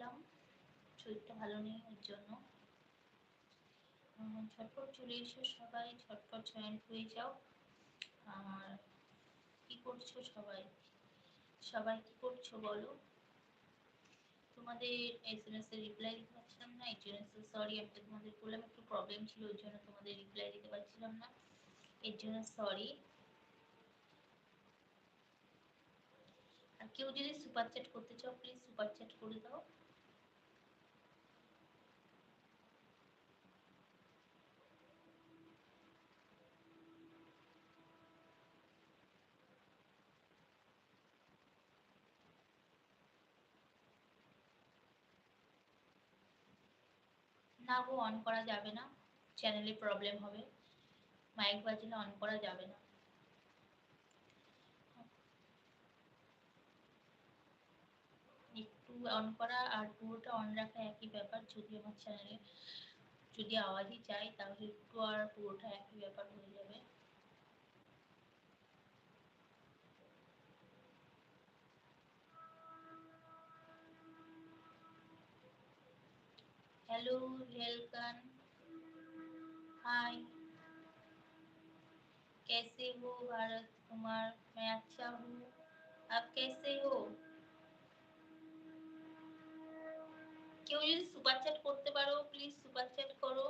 আসলাম, শরীরটা ভালো নেই ওর জন্য। ঝটপট চলে এসো সবাই, ঝটপট জয়েন হয়ে যাও। আর কি করছো সবাই? সবাই কি করছো বলো? তোমাদের SMS এর রিপ্লাই দিতে পারছিলাম না, এই জন্য সরি। আমি তোমাদের বললাম একটু প্রবলেম ছিল, ওই জন্য তোমাদের রিপ্লাই দিতে পারছিলাম না, এর জন্য সরি। আর কেউ যদি সুপার চ্যাট করতে চাও প্লিজ সুপার চ্যাট করে দাও। না গো, অন করা যাবে না, চ্যানেলে প্রবলেম হবে, মাইক বাজলে অন করা যাবে না। একটু অন করা আর পুরোটা অন রাখা একই ব্যাপার। যদি আমার চ্যানেলে যদি আওয়াজই যায় তাহলে একটু আর পুরোটা একই ব্যাপার হয়ে যাবে। हेलो रेलकन, हाय, कैसे हो भारत कुमार? मैं अच्छा हूँ, आप कैसे हो? কেউ যদি সুপার চ্যাট করতে পারো প্লিজ সুপার চ্যাট করো।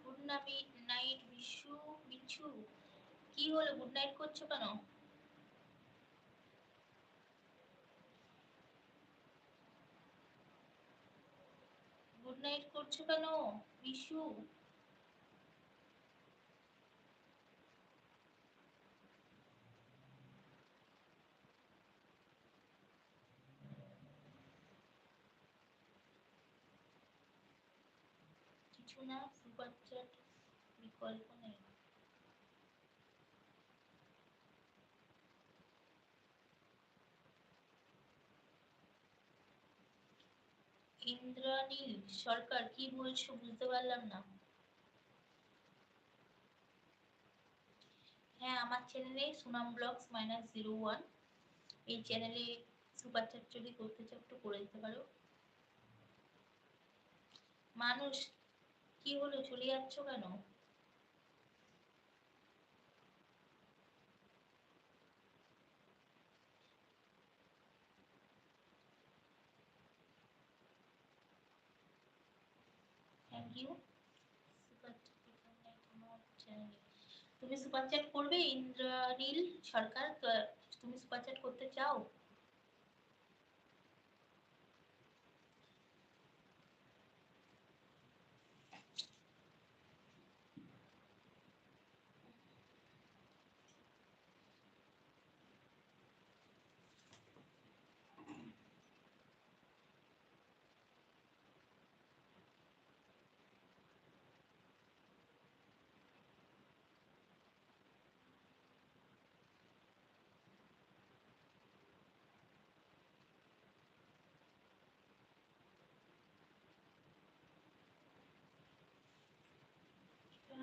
গুড নাইট বিচ্ছু, কি হলো গুড নাইট করছো কেন? গুড নাইট করছো কেন বিশু? কিছু না, সুপার চ্যাট বিকল্প নেই। ইন্দ্রানীল সরকার, কি বলছো বুঝতে পারলাম না। হ্যাঁ, আমার চ্যানেলে সুনাম ব্লগস -01, এই চ্যানেলে সুপার চ্যাট যদি করতে চাও একটু করে দিতে পারো। মানুষ, কি হলো চলে যাচ্ছ কেন? Thank you. সুপার চ্যানেলে তুমি সুপার চ্যাট করবে ইন্দ্রানীল সরকার? তুমি সুপার চ্যাট করতে চাও?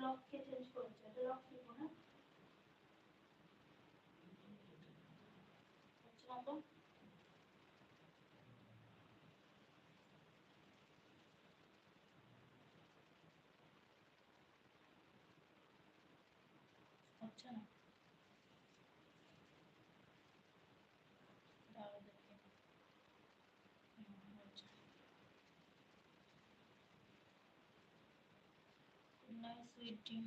লককে চেঞ্জ করেছো, এটা লক দিব না, হচ্ছে না তো। হচ্ছে না, দাঁড়াও দেখি। হচ্ছে। Nice sweet dream.